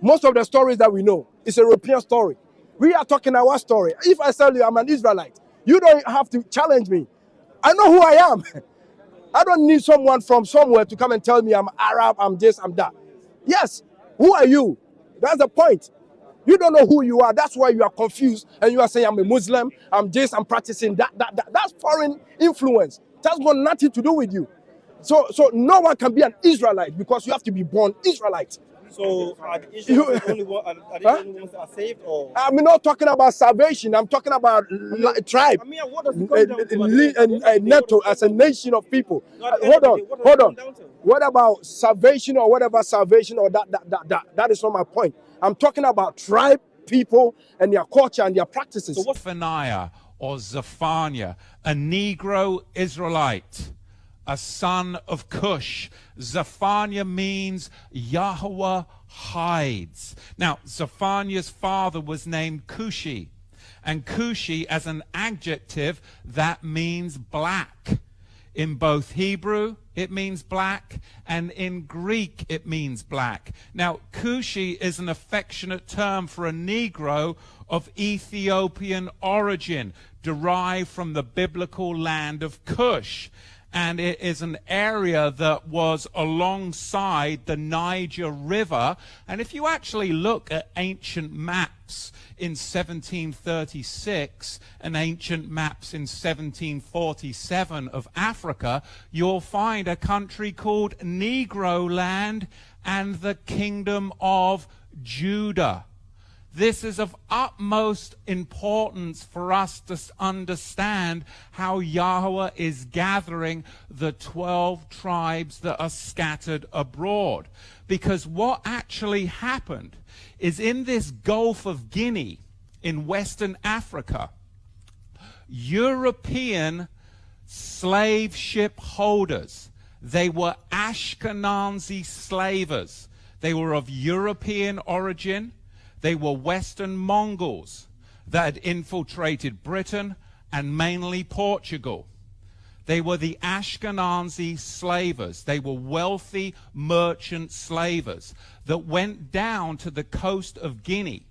Most of the stories that we know is a European story. We are talking our story. If I tell you I'm an Israelite, you don't have to challenge me. I know who I am. I don't need someone from somewhere to come and tell me I'm Arab, I'm this, I'm that. Yes, who are you? That's the point. You don't know who you are. That's why you are confused and you are saying I'm a Muslim, I'm this, I'm practicing that. That's foreign influence. That's got nothing to do with you. So no one can be an Israelite because you have to be born Israelite. So are the Israelites the only ones that are saved? Or? I'm not talking about salvation. I'm talking about tribe. I mean, what does it come down to? NATO as a nation of people. Hold on. What about salvation or whatever salvation or that is not my point. I'm talking about tribe, people, and their culture and their practices. So what's Zephaniah or Zephaniah, a Negro Israelite, a son of Cush? Zephaniah means Yahweh hides. Now, Zephaniah's father was named Cushi, and Cushi as an adjective, that means black. In both Hebrew, it means black, and in Greek, it means black. Now, Cushi is an affectionate term for a Negro of Ethiopian origin, derived from the biblical land of Cush. And it is an area that was alongside the Niger River. And if you actually look at ancient maps in 1736 and ancient maps in 1747 of Africa, you'll find a country called Negro Land and the Kingdom of Judah. This is of utmost importance for us to understand how Yahweh is gathering the 12 tribes that are scattered abroad. Because what actually happened is in this Gulf of Guinea in Western Africa, European slave ship holders, they were Ashkenazi slavers. They were of European origin. They were Western Mongols that had infiltrated Britain and mainly Portugal. They were the Ashkenazi slavers. They were wealthy merchant slavers that went down to the coast of Guinea.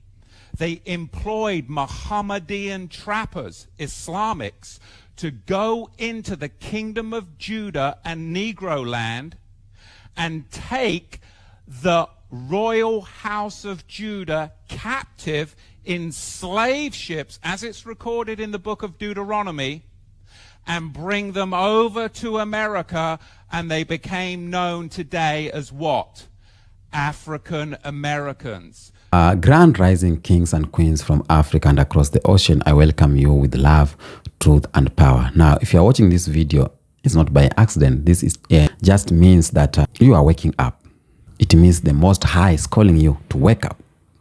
They employed Mohammedan trappers, Islamics, to go into the Kingdom of Judah and Negro Land and take the royal house of Judah captive in slave ships, as it's recorded in the book of Deuteronomy, and bring them over to America, and they became known today as what? African Americans. Grand rising kings and queens from Africa and across the ocean, I welcome you with love, truth, and power. Now, if you're watching this video, it's not by accident. This is just means that you are waking up. It means the Most High is calling you to wake up,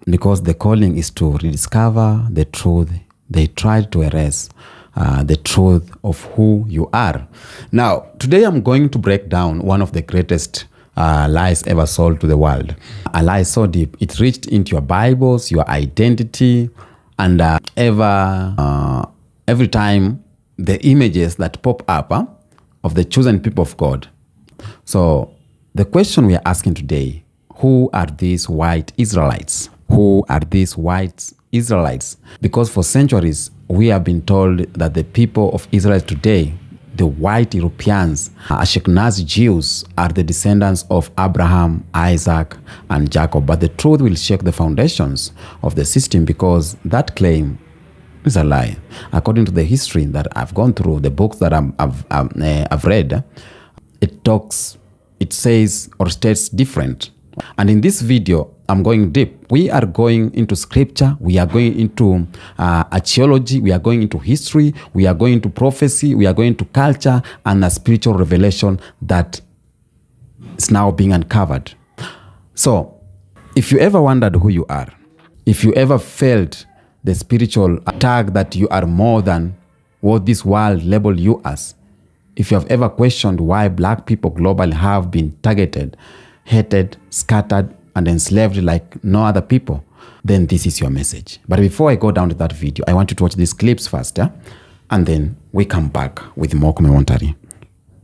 because the calling is to rediscover the truth. They tried to erase the truth of who you are. Now, today I'm going to break down one of the greatest lies ever sold to the world. A lie so deep, it reached into your Bibles, your identity, and every time the images that pop up of the chosen people of God. So, the question we are asking today, who are these white Israelites? Who are these white Israelites? Because for centuries, we have been told that the people of Israel today, the white Europeans, Ashkenazi Jews, are the descendants of Abraham, Isaac, and Jacob. But the truth will shake the foundations of the system, because that claim is a lie. According to the history that I've gone through, the books that I've read, it says or states different. And in this video, I'm going deep. We are going into scripture. We are going into archaeology. We are going into history. We are going into prophecy. We are going to culture and a spiritual revelation that is now being uncovered. So, if you ever wondered who you are, if you ever felt the spiritual tag that you are more than what this world labeled you as, if you have ever questioned why black people globally have been targeted, hated, scattered, and enslaved like no other people, then this is your message. But before I go down to that video, I want you to watch these clips first, and then we come back with more commentary.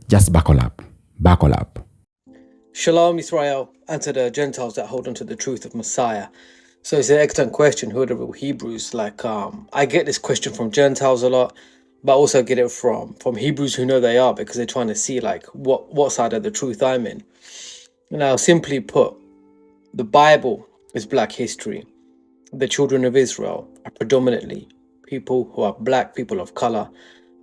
Just buckle up. Buckle up. Shalom Israel, and to the Gentiles that hold on to the truth of Messiah. So it's an excellent question. Who are the real Hebrews? Like, I get this question from Gentiles a lot, but I also get it from Hebrews who know they are, because they're trying to see like what side of the truth I'm in. Now, simply put, the Bible is black history. The children of Israel are predominantly people who are black, people of color.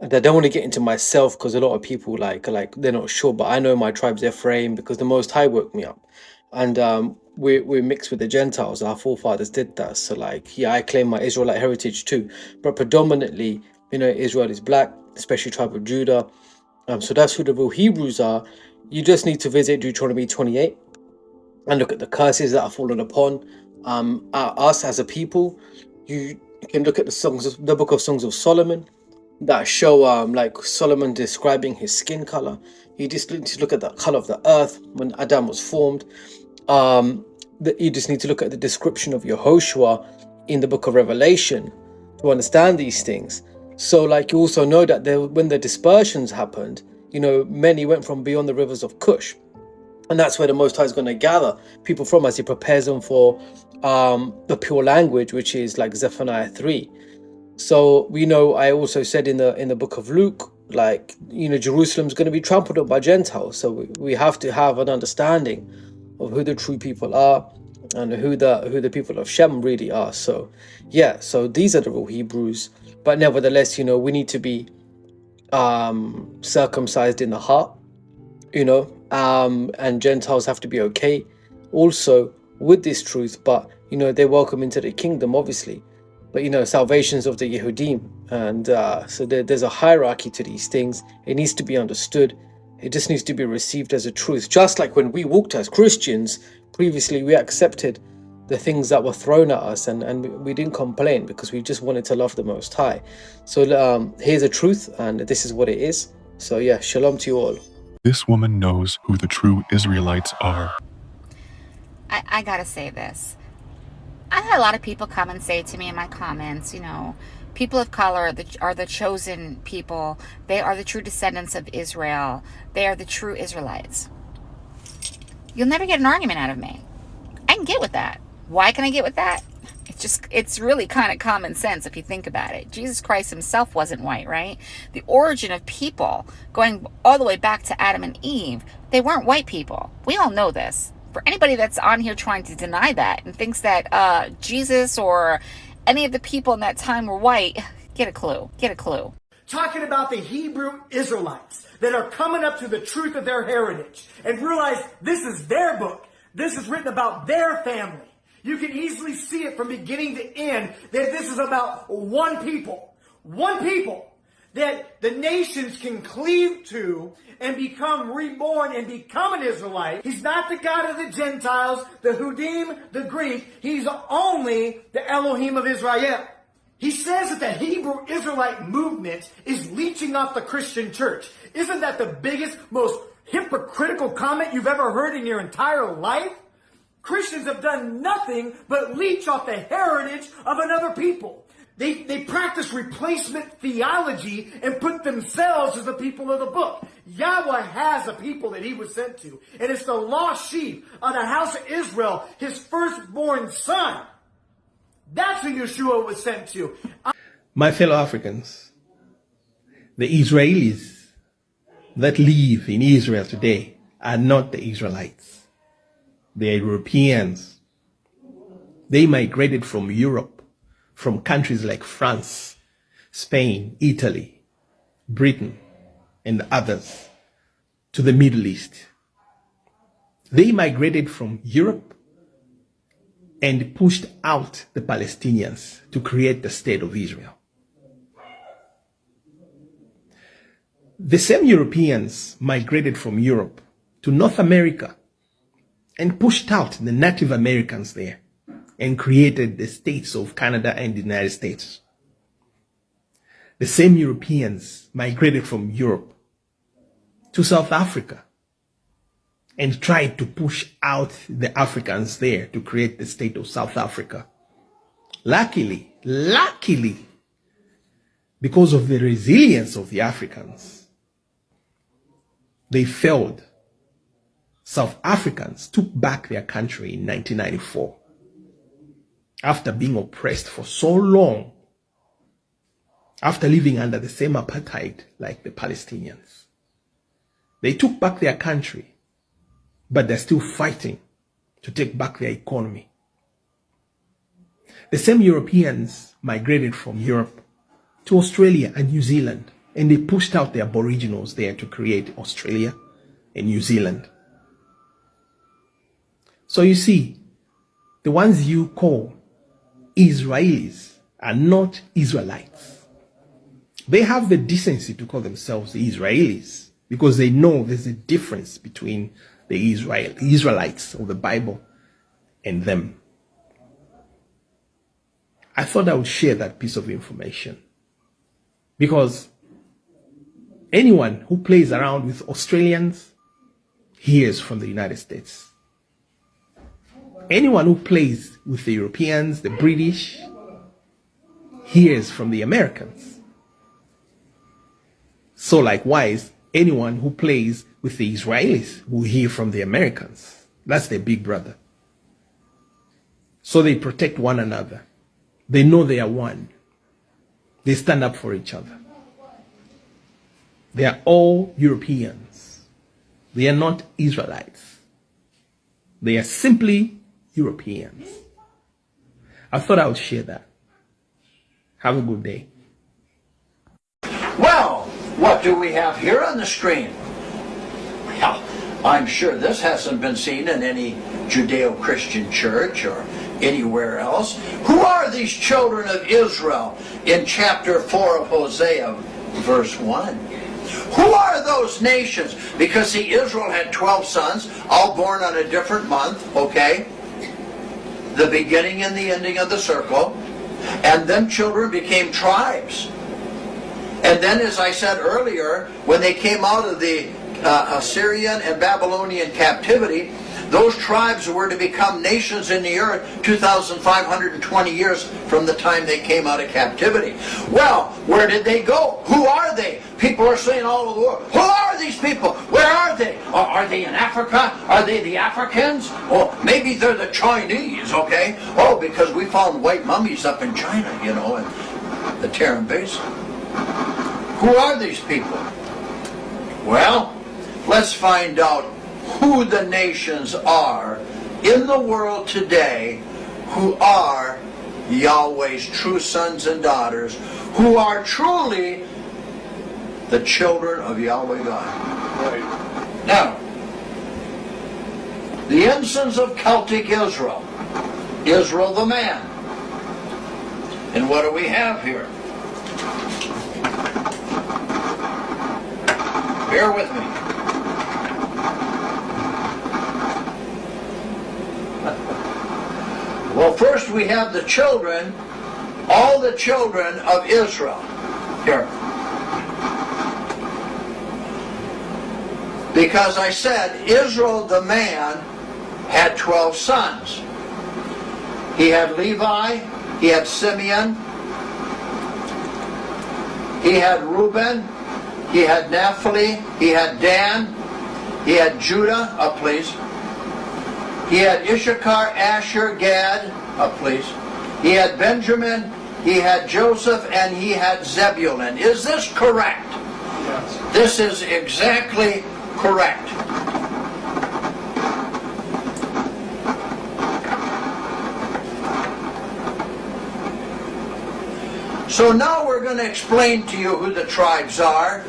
And I don't want to get into myself, because a lot of people like they're not sure, but I know my tribe's Ephraim because the Most High woke me up, and we're mixed with the Gentiles. Our forefathers did that, so like, yeah, I claim my Israelite heritage too, but predominantly, you know, Israel is black, especially tribe of Judah. So that's who the real Hebrews are. You just need to visit Deuteronomy 28 and look at the curses that are fallen upon us as a people. You can look at the book of Songs of Solomon, that show like Solomon describing his skin color. You just need to look at the color of the earth when Adam was formed. You just need to look at the description of Yehoshua in the book of Revelation to understand these things. So like, you also know that when the dispersions happened, you know, many went from beyond the rivers of Cush, and that's where the Most High is going to gather people from as he prepares them for the pure language, which is like Zephaniah 3. So we know, I also said in the book of Luke, like, you know, Jerusalem's going to be trampled on by Gentiles. So we have to have an understanding of who the true people are and who the people of Shem really are. So yeah, so these are the real Hebrews. But nevertheless, you know, we need to be circumcised in the heart, you know, and Gentiles have to be okay also with this truth. But you know, they're welcome into the kingdom, obviously. But you know, salvation's of the Yehudim, and so there's a hierarchy to these things. It needs to be understood. It just needs to be received as a truth. Just like when we walked as Christians previously, we accepted the things that were thrown at us, and we didn't complain because we just wanted to love the Most High. So here's a truth, and this is what it is. So yeah, shalom to you all. This woman knows who the true Israelites are. I gotta say this. I had a lot of people come and say to me in my comments, you know, people of color are the chosen people. They are the true descendants of Israel. They are the true Israelites. You'll never get an argument out of me. I can get with that. Why can I get with that? It's really kind of common sense if you think about it. Jesus Christ himself wasn't white, right? The origin of people, going all the way back to Adam and Eve, they weren't white people. We all know this. For anybody that's on here trying to deny that and thinks that Jesus or any of the people in that time were white, get a clue. Get a clue. Talking about the Hebrew Israelites that are coming up to the truth of their heritage and realize this is their book. This is written about their family. You can easily see it from beginning to end that this is about one people that the nations can cleave to and become reborn and become an Israelite. He's not the God of the Gentiles, the Hudim, the Greek. He's only the Elohim of Israel. He says that the Hebrew Israelite movement is leeching off the Christian church. Isn't that the biggest, most hypocritical comment you've ever heard in your entire life? Christians have done nothing but leech off the heritage of another people. They practice replacement theology and put themselves as the people of the book. Yahweh has a people that he was sent to. And it's the lost sheep of the house of Israel, his firstborn son. That's who Yeshua was sent to. My fellow Africans, the Israelis that live in Israel today are not the Israelites. They are Europeans. They migrated from Europe, from countries like France, Spain, Italy, Britain, and others, to the Middle East. They migrated from Europe and pushed out the Palestinians to create the state of Israel. The same Europeans migrated from Europe to North America and pushed out the Native Americans there and created the states of Canada and the United States. The same Europeans migrated from Europe to South Africa and tried to push out the Africans there to create the state of South Africa. Luckily, because of the resilience of the Africans, they failed South Africans took back their country in 1994 after being oppressed for so long, after living under the same apartheid like the Palestinians. They took back their country, but they're still fighting to take back their economy. The same Europeans migrated from Europe to Australia and New Zealand, and they pushed out the Aboriginals there to create Australia and New Zealand. So you see, the ones you call Israelis are not Israelites. They have the decency to call themselves the Israelis because they know there's a difference between the Israelites of the Bible and them. I thought I would share that piece of information because anyone who plays around with Australians hears from the United States. Anyone who plays with the Europeans, the British, hears from the Americans. So likewise, anyone who plays with the Israelis will hear from the Americans. That's their big brother. So they protect one another. They know they are one. They stand up for each other. They are all Europeans. They are not Israelites. They are simply Europeans. I thought I would share that. Have a good day. Well, what do we have here on the screen? Well, I'm sure this hasn't been seen in any Judeo-Christian church or anywhere else. Who are these children of Israel in chapter 4 of Hosea, verse 1? Who are those nations? Because see, Israel had 12 sons, all born on a different month, okay? The beginning and the ending of the circle. And then children became tribes. And then, as I said earlier, when they came out of the Assyrian and Babylonian captivity, those tribes were to become nations in the earth 2,520 years from the time they came out of captivity. Well, where did they go? Who are they? People are saying all over the world, who are these people? Where are they? Are they in Africa? Are they the Africans? Oh, maybe they're the Chinese, okay? Oh, because we found white mummies up in China, you know, in the Tarim Basin. Who are these people? Well, let's find out who the nations are in the world today who are Yahweh's true sons and daughters, who are truly the children of Yahweh God. Right. Now, the ensigns of Celtic Israel, Israel the man. And what do we have here? Bear with me. Well, first we have the children, all the children of Israel. Here. Because I said Israel the man had 12 sons. He had Levi, he had Simeon, he had Reuben, he had Naphtali, he had Dan, he had Judah, up please. He had Issachar, Asher, Gad, up please. He had Benjamin, he had Joseph, and he had Zebulun. Is this correct? Yes. This is exactly correct. So now we're going to explain to you who the tribes are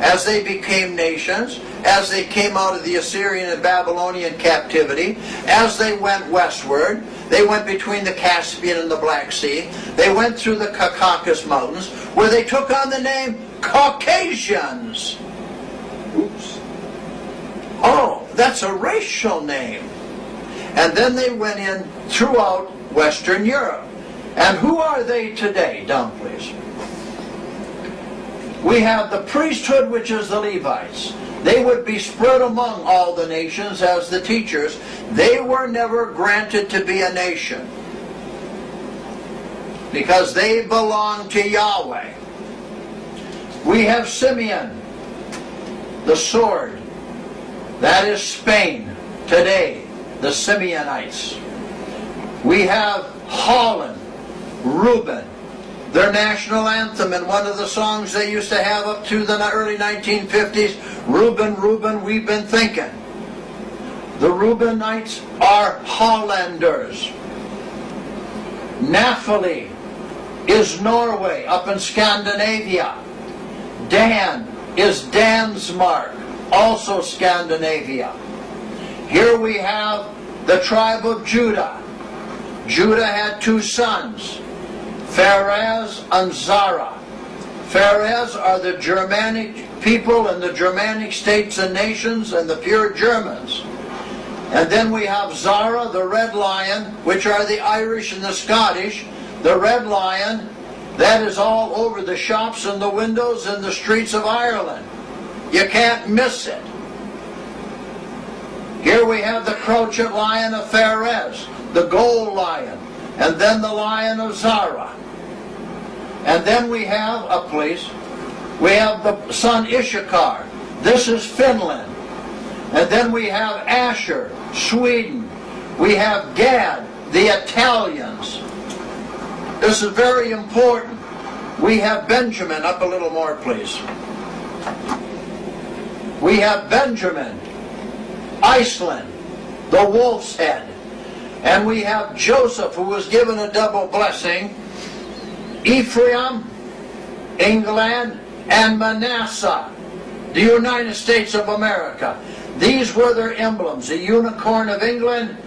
as they became nations, as they came out of the Assyrian and Babylonian captivity, as they went westward. They went between the Caspian and the Black Sea. They went through the Caucasus Mountains, where they took on the name Caucasians. Oops. Oh, that's a racial name. And then they went in throughout Western Europe. And who are they today? Down, please. We have the priesthood, which is the Levites. They would be spread among all the nations as the teachers. They were never granted to be a nation because they belong to Yahweh. We have Simeon, the sword. That is Spain. today, the Simeonites. We have Holland, Reuben, their national anthem, and one of the songs they used to have up to the early 1950s, Reuben, Reuben, we've been thinking. The Reubenites are Hollanders. Naphtali is Norway, up in Scandinavia. Dan is Dansmark, also Scandinavia. Here we have the tribe of Judah. Judah had two sons, Pharez and Zara. Pharez are the Germanic people in the Germanic states and nations and the pure Germans. And then we have Zara, the red lion, which are the Irish and the Scottish. The red lion, that is all over the shops and the windows and the streets of Ireland. You can't miss it. Here we have the crouchant lion of Pharez, the gold lion, and then the lion of Zara. And then we have, we have the son Issachar. This is Finland. And then we have Asher, Sweden. We have Gad, the Italians. This is very important. We have Benjamin, up a little more please. We have Benjamin, Iceland, the wolf's head. And we have Joseph, who was given a double blessing, Ephraim, England, and Manasseh, the United States of America. These were their emblems, the unicorn of England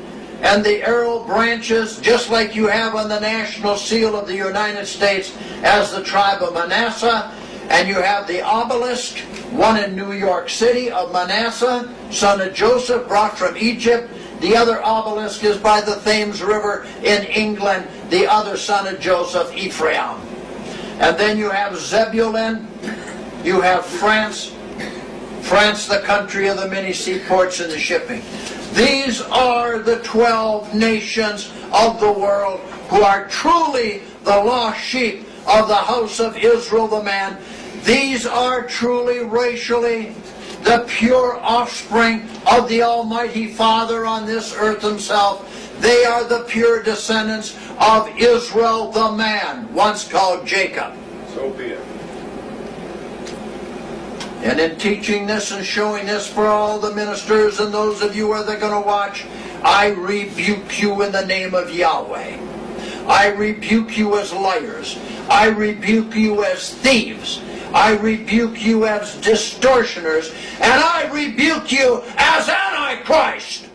and the arrow branches, just like you have on the national seal of the United States as the tribe of Manasseh. And you have the obelisk, one in New York City of Manasseh, son of Joseph, brought from Egypt. The other obelisk is by the Thames River in England, the other son of Joseph, Ephraim. And then you have Zebulun, you have France, the country of the many seaports and the shipping. These are the 12 nations of the world who are truly the lost sheep of the house of Israel, the man. These are truly racially the pure offspring of the Almighty Father on this earth himself. They are the pure descendants of Israel, the man, once called Jacob. So be it. And in teaching this and showing this for all the ministers and those of you who are going to watch, I rebuke you in the name of Yahweh. I rebuke you as liars. I rebuke you as thieves. I rebuke you as distortioners. And I rebuke you as Antichrist.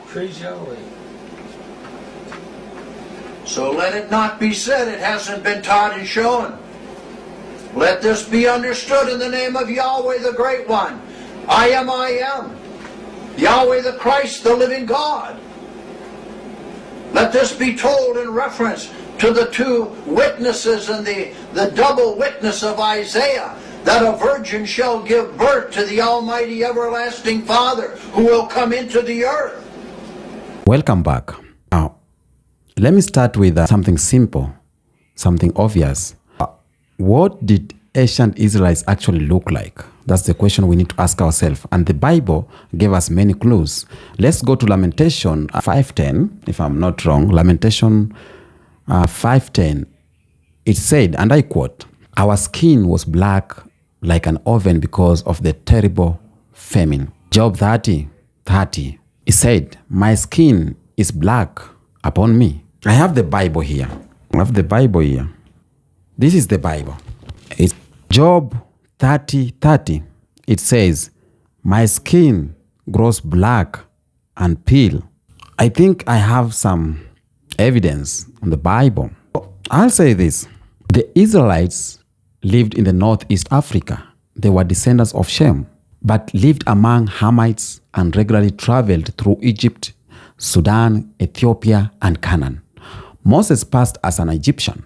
Praise Yahweh. So let it not be said it hasn't been taught and shown. Let this be understood in the name of Yahweh the Great One. I am. Yahweh the Christ, the living God. Let this be told in reference to the two witnesses and the double witness of Isaiah, that a virgin shall give birth to the Almighty Everlasting Father, who will come into the earth. Welcome back. Now, let me start with something simple, something obvious. What did ancient Israelites actually look like? That's the question we need to ask ourselves. And the Bible gave us many clues. Let's go to Lamentation 5:10, if I'm not wrong. Lamentation 5:10. It said, and I quote, "Our skin was black like an oven because of the terrible famine." Job 30:30. It said, "My skin is black upon me." I have the Bible here. This is the Bible. It's Job 30:30. It says, "My skin grows black and pale." I think I have some evidence on the Bible. I'll say this. The Israelites lived in the Northeast Africa. They were descendants of Shem, but lived among Hamites and regularly traveled through Egypt, Sudan, Ethiopia, and Canaan. Moses passed as an Egyptian.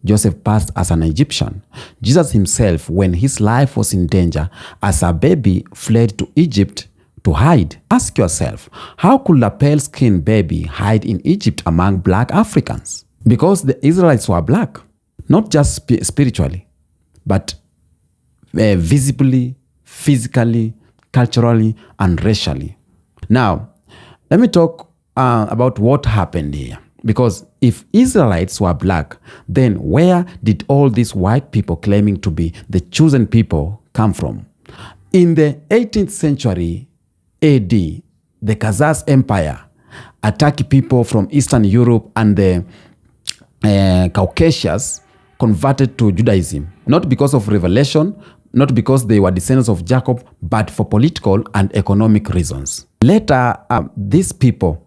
Joseph passed as an Egyptian. Jesus himself, when his life was in danger, as a baby, fled to Egypt to hide. Ask yourself, how could a pale-skinned baby hide in Egypt among black Africans? Because the Israelites were black, not just spiritually, but visibly, physically, culturally, and racially. Now, let me talk about what happened here. Because if Israelites were black, then where did all these white people claiming to be the chosen people come from? In the 18th century AD, the Khazars Empire attacked people from Eastern Europe and the Caucasus converted to Judaism, not because of revelation, not because they were descendants of Jacob, but for political and economic reasons. Later, these people,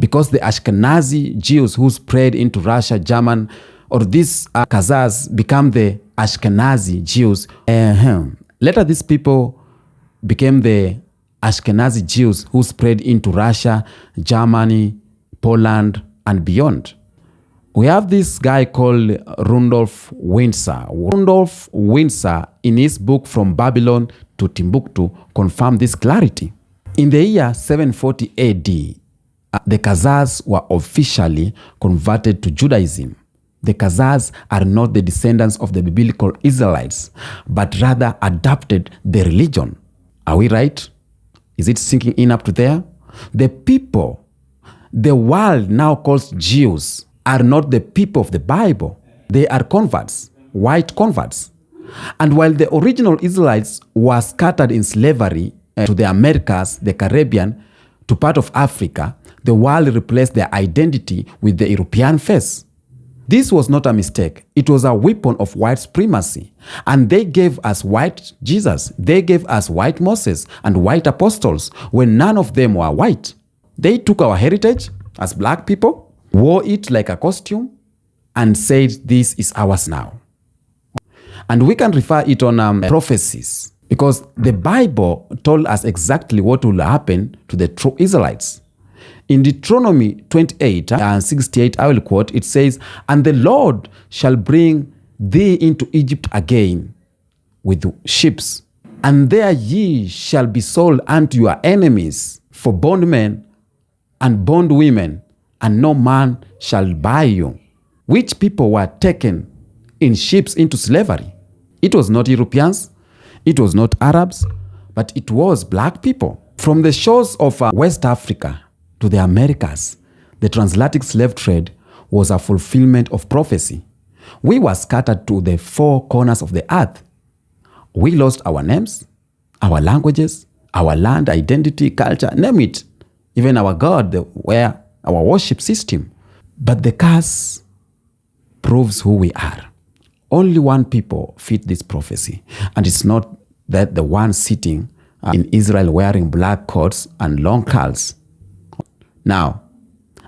because the Ashkenazi Jews who spread into Russia, German, or these Khazars become the Ashkenazi Jews. Later, these people became the Ashkenazi Jews who spread into Russia, Germany, Poland, and beyond. We have this guy called Rudolf Windsor. Rudolf Windsor, in his book From Babylon to Timbuktu, confirmed this clarity. In the year 740 AD, the Khazars were officially converted to Judaism. The Khazars are not the descendants of the biblical Israelites, but rather adopted the religion. Are we right? Is it sinking in up to there? The people the world now calls Jews are not the people of the Bible. They are converts, white converts. And while the original Israelites were scattered in slavery to the Americas, the Caribbean, to part of Africa, the world replaced their identity with the European face. This was not a mistake. It was a weapon of white supremacy. And they gave us white Jesus. They gave us white Moses and white apostles when none of them were white. They took our heritage as black people, wore it like a costume, and said, this is ours now. And we can refer it on prophecies, because the Bible told us exactly what will happen to the true Israelites. In Deuteronomy 28 and 68, I will quote, it says, "And the Lord shall bring thee into Egypt again with ships, and there ye shall be sold unto your enemies for bondmen and bondwomen, and no man shall buy you." Which people were taken in ships into slavery? It was not Europeans, it was not Arabs, but it was black people. From the shores of West Africa to the Americas, the transatlantic slave trade was a fulfillment of prophecy. We were scattered to the four corners of the earth. We lost our names, our languages, our land, identity, culture, name it. Even our God, our worship system. But the curse proves who we are. Only one people fit this prophecy. And it's not that the one sitting in Israel wearing black coats and long curls. Now,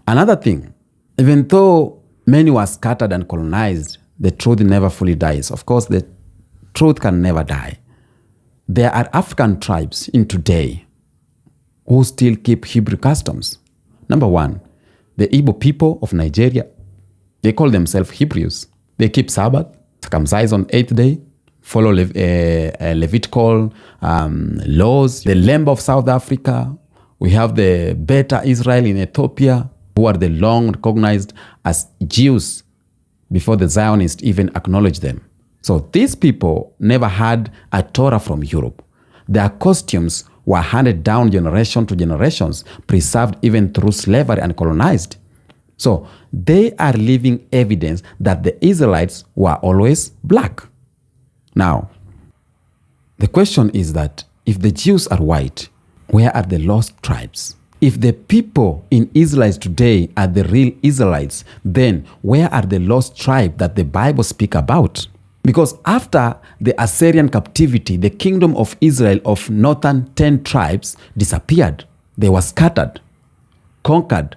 another thing, even though many were scattered and colonized, the truth never fully dies. Of course, the truth can never die. There are African tribes in today who still keep Hebrew customs. Number one, the Igbo people of Nigeria, they call themselves Hebrews. They keep Sabbath, circumcise on 8th day, follow Levitical laws. The Lemba of South Africa, we have the Beta Israel in Ethiopia, who are the long recognized as Jews before the Zionists even acknowledged them. So these people never had a Torah from Europe. Their costumes were handed down generation to generations, preserved even through slavery and colonized. So they are living evidence that the Israelites were always black. Now, the question is that if the Jews are white, where are the lost tribes? If the people in Israel today are the real Israelites, then where are the lost tribes that the Bible speaks about? Because after the Assyrian captivity, the kingdom of Israel of northern 10 tribes disappeared. They were scattered, conquered,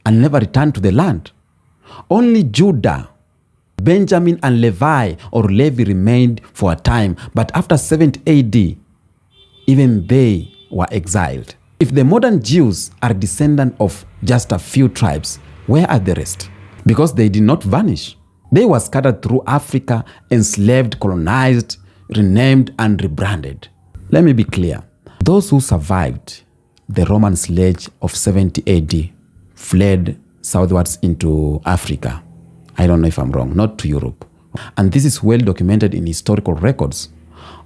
and never returned to the land. Only Judah, Benjamin, and Levi or Levi remained for a time, but after 70 AD, even they were exiled. If the modern Jews are descendants of just a few tribes, where are the rest? Because they did not vanish. They were scattered through Africa, enslaved, colonized, renamed, and rebranded. Let me be clear. Those who survived the Roman siege of 70 AD fled southwards into Africa. I don't know if I'm wrong, not to Europe. And this is well documented in historical records.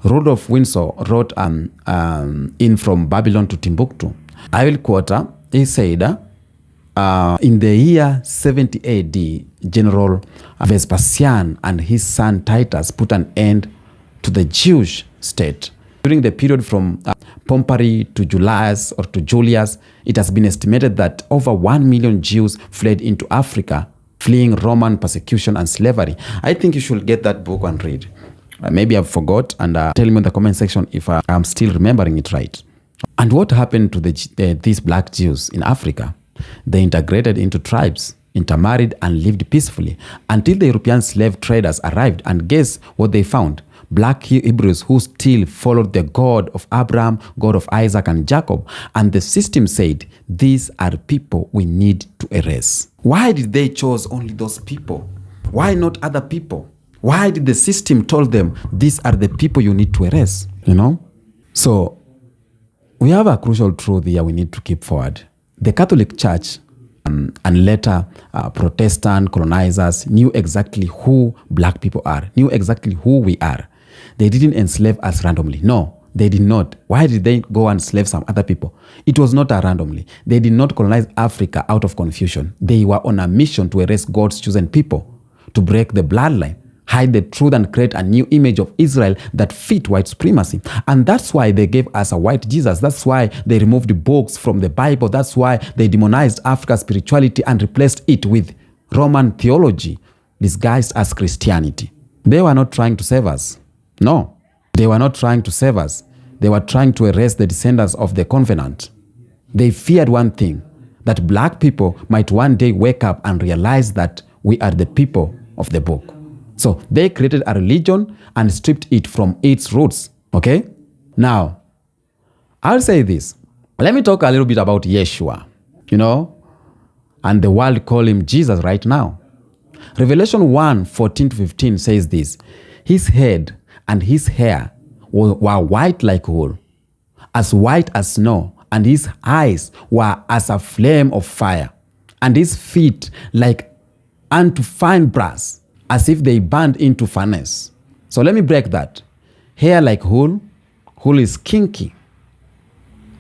Rudolf Windsor wrote in From Babylon to Timbuktu. I will quote, he said, in the year 70 AD, General Vespasian and his son Titus put an end to the Jewish state. During the period from Pompey to Julius it has been estimated that over 1 million Jews fled into Africa, fleeing Roman persecution and slavery. I think you should get that book and read. Maybe I forgot, and tell me in the comment section if I'm still remembering it right. And what happened to these black Jews in Africa? They integrated into tribes, intermarried, and lived peacefully until the European slave traders arrived. And guess what they found? Black Hebrews who still followed the God of Abraham, God of Isaac and Jacob. And the system said, these are people we need to erase. Why did they choose only those people? Why not other people? Why did the system told them, these are the people you need to erase? You know? So, we have a crucial truth here we need to keep forward. The Catholic Church and later Protestant colonizers knew exactly who black people are, knew exactly who we are. They didn't enslave us randomly. No, they did not. Why did they go and enslave some other people? It was not randomly. They did not colonize Africa out of confusion. They were on a mission to erase God's chosen people, to break the bloodline, hide the truth, and create a new image of Israel that fit white supremacy. And that's why they gave us a white Jesus. That's why they removed books from the Bible. That's why they demonized Africa's spirituality and replaced it with Roman theology disguised as Christianity. They were not trying to save us. No, they were not trying to save us. They were trying to erase the descendants of the covenant. They feared one thing, that black people might one day wake up and realize that we are the people of the book. So they created a religion and stripped it from its roots. Okay? Now, I'll say this. Let me talk a little bit about Yeshua, and the world call him Jesus right now. Revelation 1:14-15 says this: his head and his hair were white like wool, as white as snow, and his eyes were as a flame of fire, and his feet like unto fine brass, as if they burned into furnace. So let me break that. Hair like wool. Wool is kinky,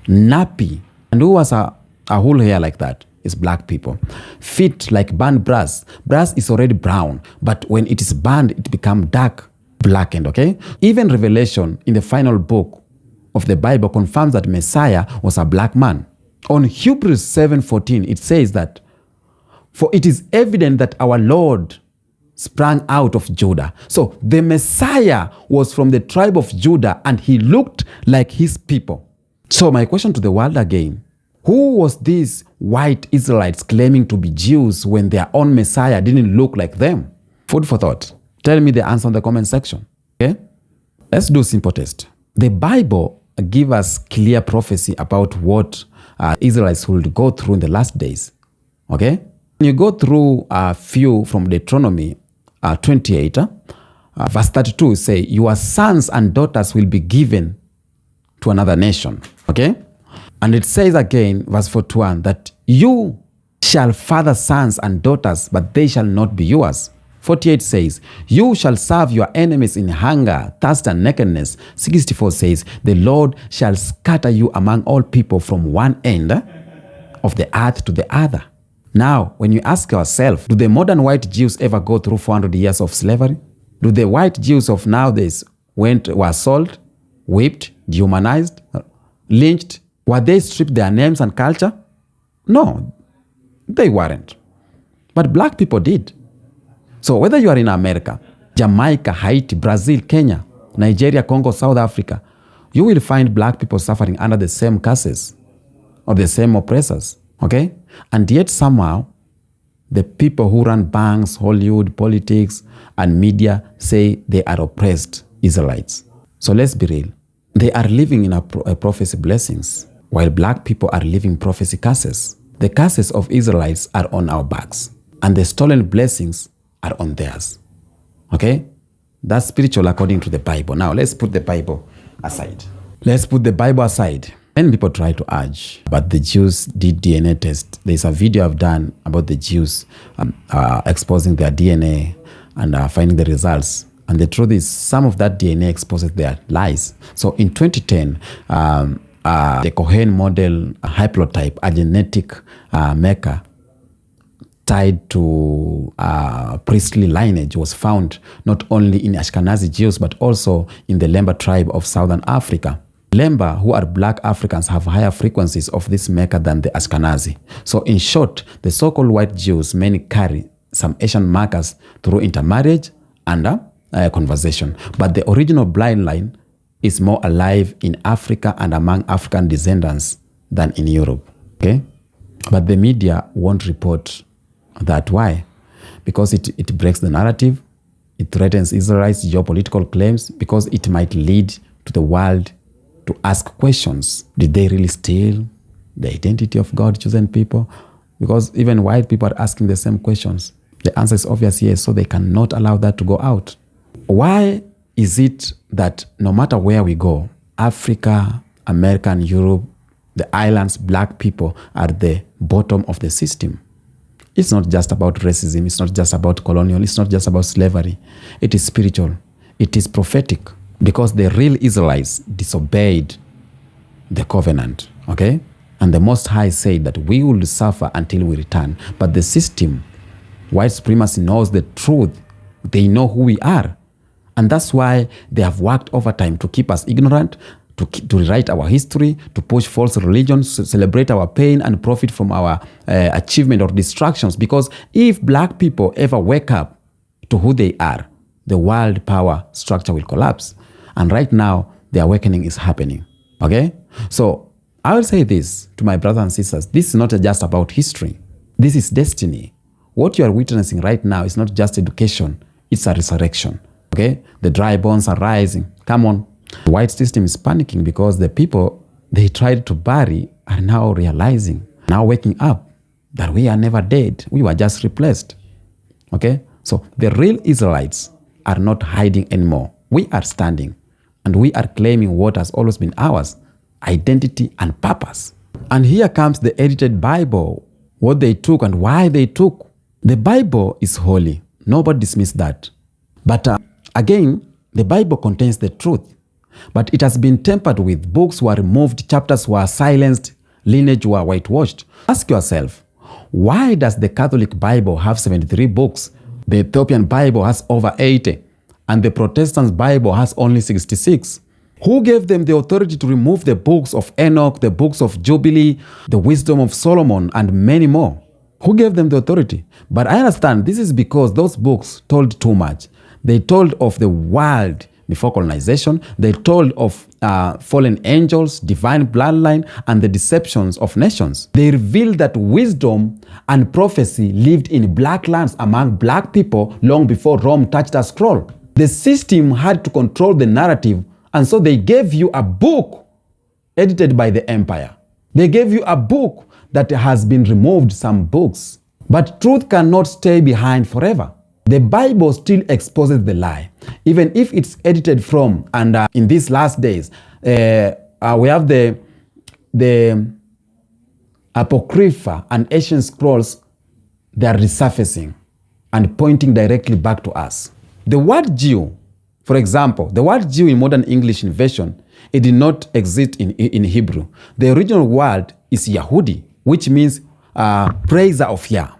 nappy. And who was a wool hair like that? It's black people. Feet like burned brass. Brass is already brown, but when it is burned, it becomes dark, blackened, okay? Even Revelation in the final book of the Bible confirms that Messiah was a black man. On Hebrews 7:14, it says that, for it is evident that our Lord sprang out of Judah. So the Messiah was from the tribe of Judah and he looked like his people. So my question to the world again, who was these white Israelites claiming to be Jews when their own Messiah didn't look like them? Food for thought. Tell me the answer in the comment section. Okay? Let's do a simple test. The Bible gives us clear prophecy about what Israelites will go through in the last days. Okay? When you go through a few from Deuteronomy 28, verse 32, say, your sons and daughters will be given to another nation. Okay? And it says again, verse 41, that you shall father sons and daughters, but they shall not be yours. 48 says, you shall serve your enemies in hunger, thirst, and nakedness. 64 says, the Lord shall scatter you among all people from one end of the earth to the other. Now, when you ask yourself, do the modern white Jews ever go through 400 years of slavery? Do the white Jews of nowadays were sold, whipped, dehumanized, lynched? Were they stripped their names and culture? No, they weren't. But black people did. So whether you are in America, Jamaica, Haiti, Brazil, Kenya, Nigeria, Congo, South Africa, you will find black people suffering under the same curses of the same oppressors. Okay? And yet somehow, the people who run banks, Hollywood, politics, and media say they are oppressed Israelites. So let's be real. They are living in a prophecy blessings, while black people are living prophecy curses. The curses of Israelites are on our backs, and the stolen blessings are on theirs. Okay? That's spiritual according to the Bible. Now, let's put the Bible aside. Let's put the Bible aside. Many people try to urge, but the Jews did DNA test. There's a video I've done about the Jews exposing their DNA and finding the results. And the truth is, some of that DNA exposes their lies. So in 2010, the Cohen model haplotype, a genetic maker tied to priestly lineage, was found not only in Ashkenazi Jews but also in the Lemba tribe of southern Africa. Lemba, who are black Africans, have higher frequencies of this maker than the Ashkenazi. So in short, the so-called white Jews many carry some Asian markers through intermarriage and conversation. But the original blind line is more alive in Africa and among African descendants than in Europe. Okay? But the media won't report that. Why? Because it breaks the narrative, it threatens Israelites' geopolitical claims, because it might lead to the world to ask questions. Did they really steal the identity of God's chosen people? Because even white people are asking the same questions. The answer is obvious, yes, so they cannot allow that to go out. Why is it that no matter where we go, Africa, America, and Europe, the islands, black people are the bottom of the system? It's not just about racism, it's not just about colonial, it's not just about slavery. It is spiritual, it is prophetic, because the real Israelites disobeyed the covenant, okay? And the Most High said that we will suffer until we return. But the system, white supremacy, knows the truth. They know who we are. And that's why they have worked overtime to keep us ignorant, to rewrite our history, to push false religions, to celebrate our pain and profit from our achievement or distractions. Because if black people ever wake up to who they are, the world power structure will collapse. And right now, the awakening is happening. Okay? So I will say this to my brothers and sisters. This is not just about history. This is destiny. What you are witnessing right now is not just education. It's a resurrection. Okay? The dry bones are rising. Come on. The white system is panicking because the people they tried to bury are now realizing, now waking up, that we are never dead. We were just replaced. Okay? So the real Israelites are not hiding anymore. We are standing and we are claiming what has always been ours, identity and purpose. And here comes the edited Bible, what they took and why they took. The Bible is holy. Nobody dismissed that. But again, the Bible contains the truth. But it has been tampered with. Books were removed, chapters were silenced, lineage were whitewashed. Ask yourself, why does the Catholic Bible have 73 books? The Ethiopian Bible has over 80, and the Protestant Bible has only 66. Who gave them the authority to remove the books of Enoch, the books of Jubilee, the wisdom of Solomon, and many more? Who gave them the authority? But I understand this is because those books told too much. They told of the world before colonization. They told of fallen angels, divine bloodline, and the deceptions of nations. They revealed that wisdom and prophecy lived in black lands among black people long before Rome touched a scroll. The system had to control the narrative, and so they gave you a book edited by the empire. They gave you a book that has been removed, some books. But truth cannot stay behind forever. The Bible still exposes the lie, even if it's edited from, and in these last days, we have the Apocrypha and ancient scrolls. They are resurfacing and pointing directly back to us. The word Jew, for example, the word Jew in modern English version, it did not exist in Hebrew. The original word is Yahudi, which means praiser of Yah.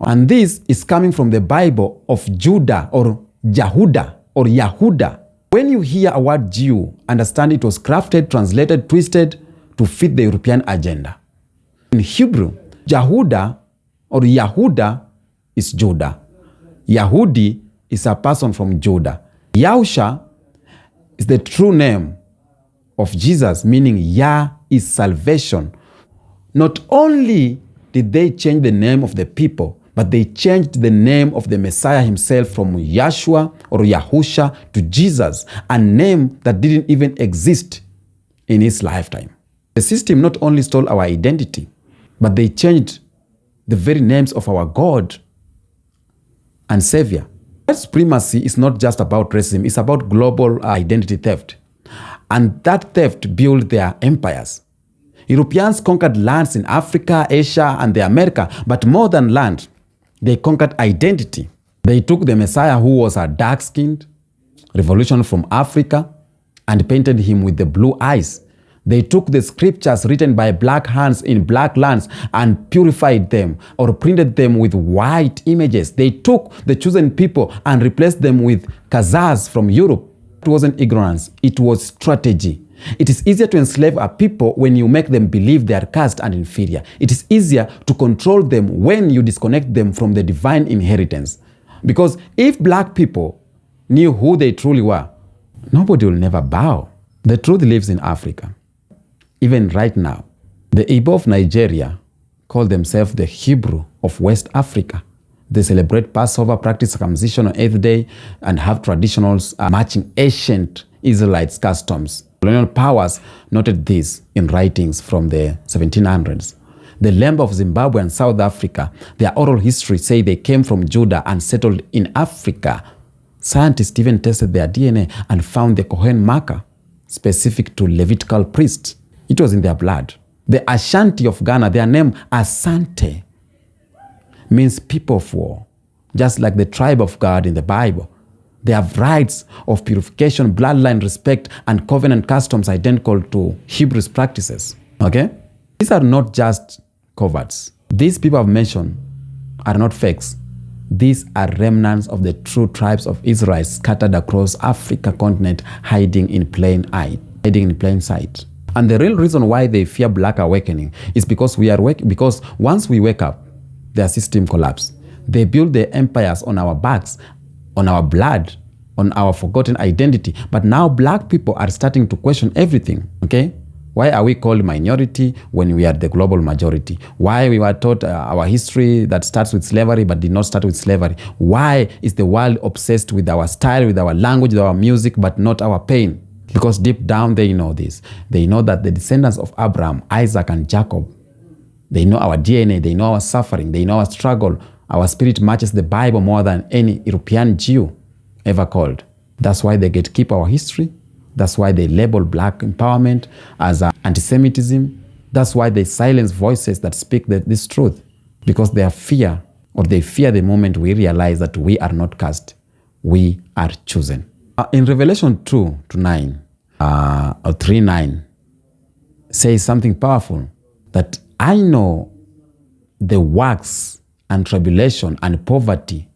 And this is coming from the Bible of Judah or Jehuda or Yahuda. When you hear a word Jew, understand it was crafted, translated, twisted to fit the European agenda. In Hebrew, Jehuda or Yahuda is Judah. Yahudi is a person from Judah. Yahusha is the true name of Jesus, meaning Yah is salvation. Not only did they change the name of the people, but they changed the name of the Messiah himself from Yahshua or Yahusha to Jesus, a name that didn't even exist in his lifetime. The system not only stole our identity, but they changed the very names of our God and Savior. White supremacy is not just about racism, it's about global identity theft. And that theft built their empires. Europeans conquered lands in Africa, Asia, and the America, but more than land, they conquered identity. They took the Messiah, who was a dark-skinned revolution from Africa, and painted him with the blue eyes. They took the scriptures written by black hands in black lands and purified them or printed them with white images. They took the chosen people and replaced them with Khazars from Europe. It wasn't ignorance, it was strategy. It is easier to enslave a people when you make them believe they are cursed and inferior. It is easier to control them when you disconnect them from the divine inheritance. Because if black people knew who they truly were, nobody will never bow. The truth lives in Africa. Even right now, the Igbo of Nigeria call themselves the Hebrew of West Africa. They celebrate Passover, practice circumcision on 8th day, and have traditionals matching ancient Israelites' customs. Colonial powers noted this in writings from the 1700s. The Lemba of Zimbabwe and South Africa, their oral history say they came from Judah and settled in Africa. Scientists even tested their DNA and found the Cohen marker specific to Levitical priests. It was in their blood. The Ashanti of Ghana, their name Asante, means people of war, just like the tribe of God in the Bible. They have rites of purification, bloodline respect, and covenant customs identical to Hebrews practices. Okay? These are not just coverts. These people I've mentioned are not fakes. These are remnants of the true tribes of Israel scattered across Africa continent, hiding in plain sight. And the real reason why they fear black awakening is because because once we wake up, their system collapses. They build their empires on our backs, on our blood, on our forgotten identity. But now black people are starting to question everything, okay? Why are we called minority when we are the global majority? Why we were taught our history that starts with slavery but did not start with slavery? Why is the world obsessed with our style, with our language, with our music, but not our pain? Because deep down they know this. They know that the descendants of Abraham, Isaac, and Jacob, they know our DNA, they know our suffering, they know our struggle. Our spirit matches the Bible more than any European Jew ever called. That's why they get to keep our history. That's why they label black empowerment as anti-Semitism. That's why they silence voices that speak this truth. Because they fear the moment we realize that we are not cast. We are chosen. In Revelation 2:9, or 3:9, says something powerful, that I know the works and tribulation and poverty,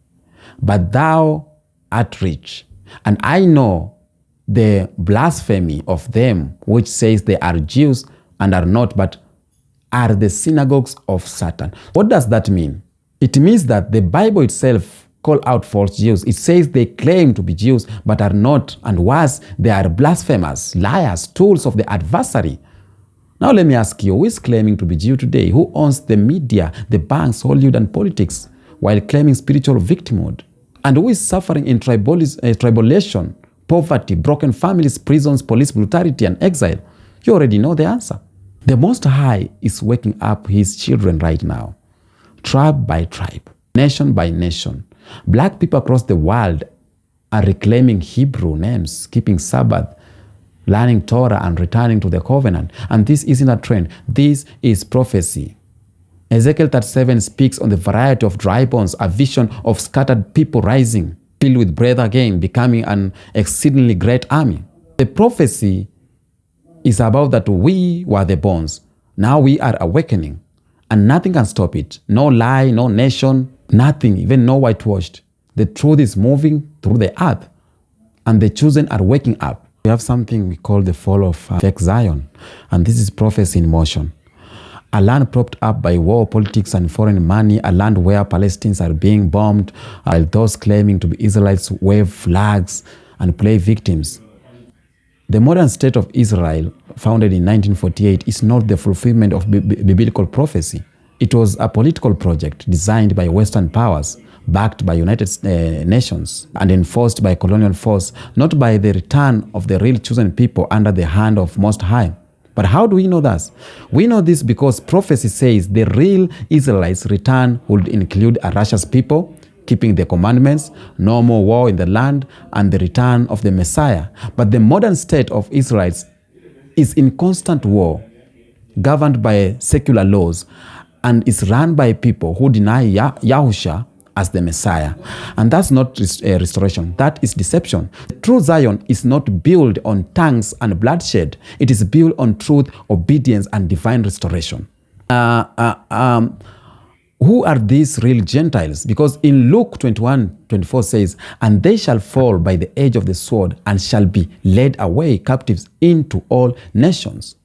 but thou art rich. And I know the blasphemy of them which says they are Jews and are not, but are the synagogues of Satan. What does that mean? It means that the Bible itself call out false Jews. It says they claim to be Jews but are not, and worse, they are blasphemers, liars, tools of the adversary. Now let me ask you, who is claiming to be Jew today? Who owns the media, the banks, Hollywood, and politics while claiming spiritual victimhood? And who is suffering in tribulation, poverty, broken families, prisons, police brutality, and exile? You already know the answer. The Most High is waking up his children right now, tribe by tribe, nation by nation. Black people across the world are reclaiming Hebrew names, keeping Sabbath, learning Torah, and returning to the covenant. And this isn't a trend. This is prophecy. Ezekiel 37 speaks on the variety of dry bones, a vision of scattered people rising, filled with breath again, becoming an exceedingly great army. The prophecy is about that we were the bones. Now we are awakening, and nothing can stop it. No lie, no nation, nothing, even no whitewashed. The truth is moving through the earth, and the chosen are waking up. We have something we call the fall of fake Zion, and this is prophecy in motion. A land propped up by war, politics, and foreign money, a land where Palestinians are being bombed, while those claiming to be Israelites wave flags and play victims. The modern state of Israel, founded in 1948, is not the fulfillment of biblical prophecy. It was a political project designed by Western powers, backed by United Nations, and enforced by colonial force, not by the return of the real chosen people under the hand of Most High. But how do we know this? We know this because prophecy says the real Israelites' return would include Arash's people, keeping the commandments, no more war in the land, and the return of the Messiah. But the modern state of Israelites is in constant war, governed by secular laws, and is run by people who deny Yahusha as the Messiah. And that's not restoration, that is deception. The true Zion is not built on tongues and bloodshed. It is built on truth, obedience, and divine restoration. Who are these real Gentiles? Because in Luke 21:24 says, and they shall fall by the edge of the sword and shall be led away captives into all nations.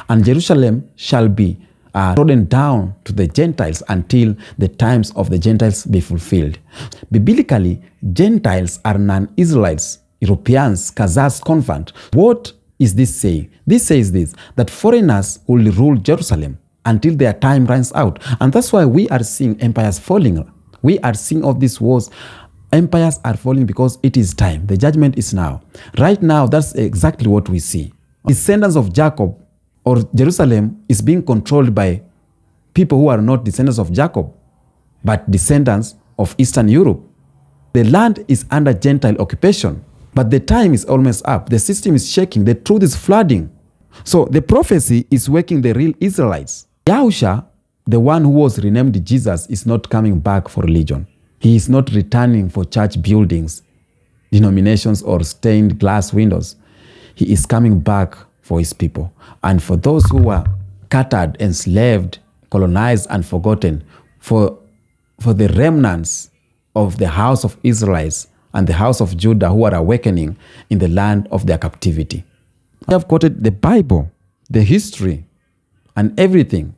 And Jerusalem shall be trodden down to the Gentiles until the times of the Gentiles be fulfilled. Biblically, Gentiles are non-Israelites, Europeans, Khazars, convert. What is this saying? This says this, that foreigners will rule Jerusalem until their time runs out. And that's why we are seeing empires falling. We are seeing all these wars. Empires are falling because it is time. The judgment is now. Right now, that's exactly what we see. Descendants of Jacob or Jerusalem is being controlled by people who are not descendants of Jacob, but descendants of Eastern Europe. The land is under Gentile occupation, but the time is almost up. The system is shaking. The truth is flooding. So the prophecy is waking the real Israelites. Yahusha, the one who was renamed Jesus, is not coming back for religion. He is not returning for church buildings, denominations, or stained glass windows. He is coming back for his people. And for those who were scattered, enslaved, colonized, and forgotten, for the remnants of the house of Israelites and the house of Judah who are awakening in the land of their captivity. I have quoted the Bible, the history, and everything.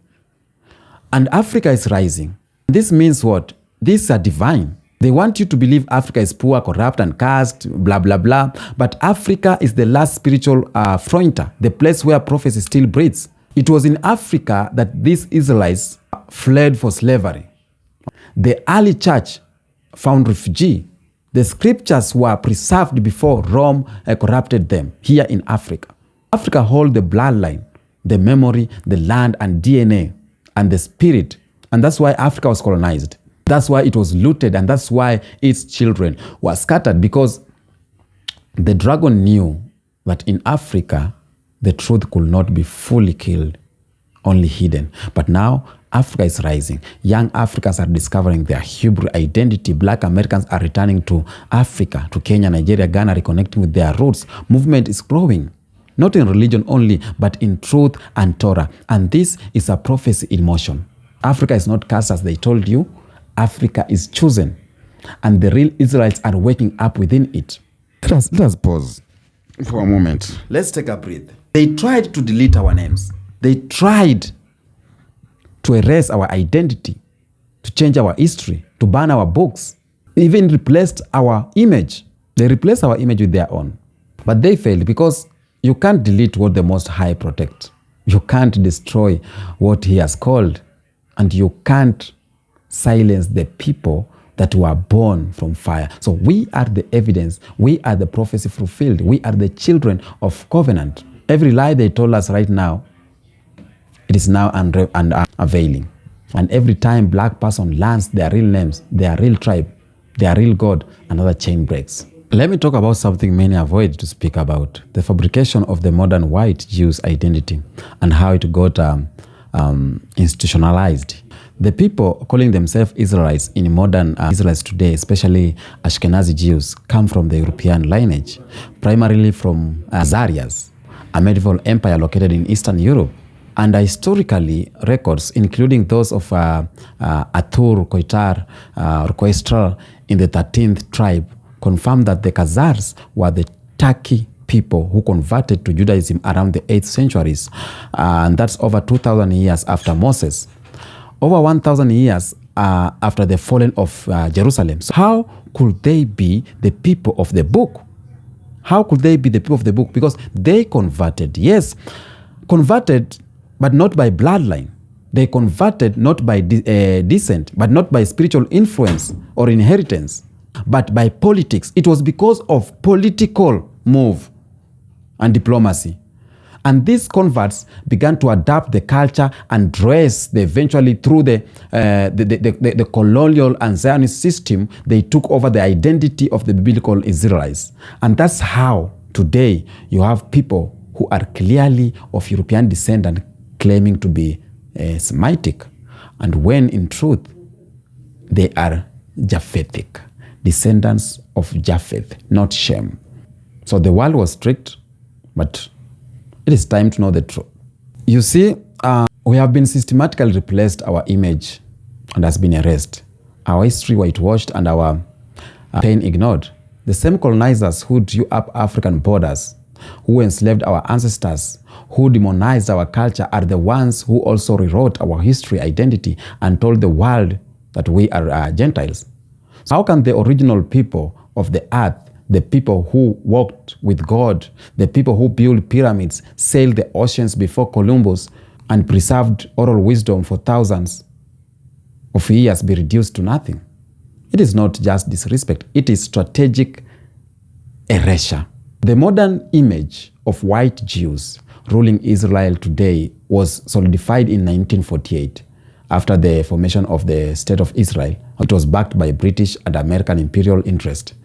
And Africa is rising. This means what? These are divine. They want you to believe Africa is poor, corrupt, and cursed, blah, blah, blah. But Africa is the last spiritual frontier, the place where prophecy still breathes. It was in Africa that these Israelites fled for slavery. The early church found refuge. The scriptures were preserved before Rome corrupted them here in Africa. Africa holds the bloodline, the memory, the land, and DNA, and the spirit. And that's why Africa was colonized. That's why it was looted, and that's why its children were scattered, because the dragon knew that in Africa, the truth could not be fully killed, only hidden. But now, Africa is rising. Young Africans are discovering their Hebrew identity. Black Americans are returning to Africa, to Kenya, Nigeria, Ghana, reconnecting with their roots. Movement is growing, not in religion only, but in truth and Torah. And this is a prophecy in motion. Africa is not cast as they told you. Africa is chosen, and the real Israelites are waking up within it. Let us pause for a moment. Let's take a breath. They tried to delete our names. They tried to erase our identity, to change our history, to ban our books. They even replaced our image. They replaced our image with their own. But they failed, because you can't delete what the Most High protects. You can't destroy what He has called, and you can't silence the people that were born from fire. So we are the evidence. We are the prophecy fulfilled. We are the children of covenant. Every lie they told us right now, it is now unveiling. And every time black person learns their real names, their real tribe, their real God, another chain breaks. Let me talk about something many avoid to speak about: the fabrication of the modern white Jews identity and how it got institutionalized. The people calling themselves Israelites in modern Israelites today, especially Ashkenazi Jews, come from the European lineage, primarily from Khazarias, a medieval empire located in Eastern Europe. And historically, records, including those of Atur, Koitar, or Koistral in the 13th tribe, confirm that the Khazars were the Turkey people who converted to Judaism around the 8th centuries. And that's over 2,000 years after Moses. Over 1,000 years after the falling of Jerusalem. So how could they be the people of the book? How could they be the people of the book? Because they converted, yes, converted, but not by bloodline. They converted not by descent, but not by spiritual influence or inheritance, but by politics. It was because of political move and diplomacy. And these converts began to adapt the culture and dress. They eventually, through the colonial and Zionist system, they took over the identity of the biblical Israelites. And that's how today you have people who are clearly of European descent and claiming to be Semitic. And when in truth, they are Japhethic, descendants of Japheth, not Shem. So the world was strict, but it is time to know the truth. You see, we have been systematically replaced our image and has been erased. Our history whitewashed and our pain ignored. The same colonizers who drew up African borders, who enslaved our ancestors, who demonized our culture are the ones who also rewrote our history identity and told the world that we are Gentiles. So how can the original people of the earth, the people who walked with God, the people who built pyramids, sailed the oceans before Columbus, and preserved oral wisdom for thousands of years be reduced to nothing? It is not just disrespect, it is strategic erasure. The modern image of white Jews ruling Israel today was solidified in 1948 after the formation of the State of Israel. It was backed by British and American imperial interest.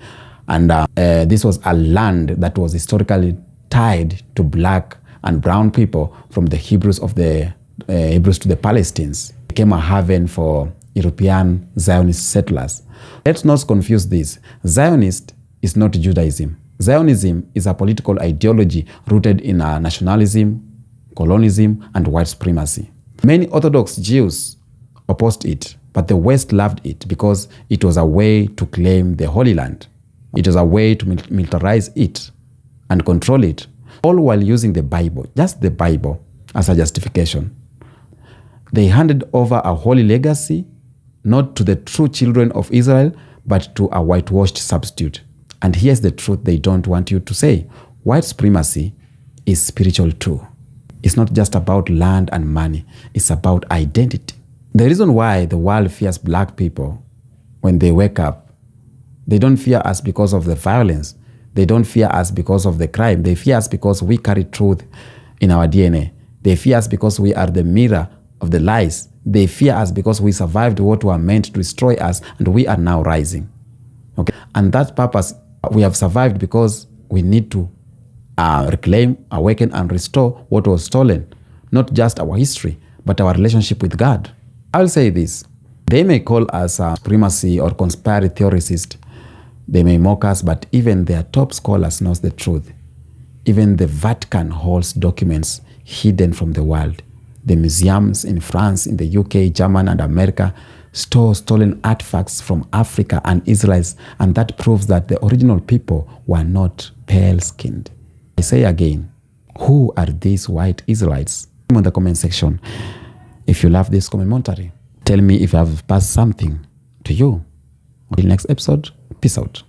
And this was a land that was historically tied to black and brown people, from the Hebrews to the Palestinians. It became a haven for European Zionist settlers. Let's not confuse this. Zionist is not Judaism. Zionism is a political ideology rooted in nationalism, colonialism, and white supremacy. Many Orthodox Jews opposed it, but the West loved it because it was a way to claim the Holy Land. It was a way to militarize it and control it, all while using the Bible, just the Bible, as a justification. They handed over a holy legacy, not to the true children of Israel, but to a whitewashed substitute. And here's the truth they don't want you to say. White supremacy is spiritual too. It's not just about land and money. It's about identity. The reason why the world fears black people when they wake up, they don't fear us because of the violence. They don't fear us because of the crime. They fear us because we carry truth in our DNA. They fear us because we are the mirror of the lies. They fear us because we survived what were meant to destroy us, and we are now rising. Okay? And that purpose, we have survived because we need to reclaim, awaken, and restore what was stolen. Not just our history, but our relationship with God. I'll say this. They may call us supremacy or conspiracy theorists. They may mock us, but even their top scholars knows the truth. Even the Vatican holds documents hidden from the world. The museums in France, in the UK, Germany, and America store stolen artifacts from Africa and Israel, and that proves that the original people were not pale-skinned. I say again, who are these white Israelites? In the comment section. If you love this commentary, tell me if I have passed something to you. Until next episode, peace out.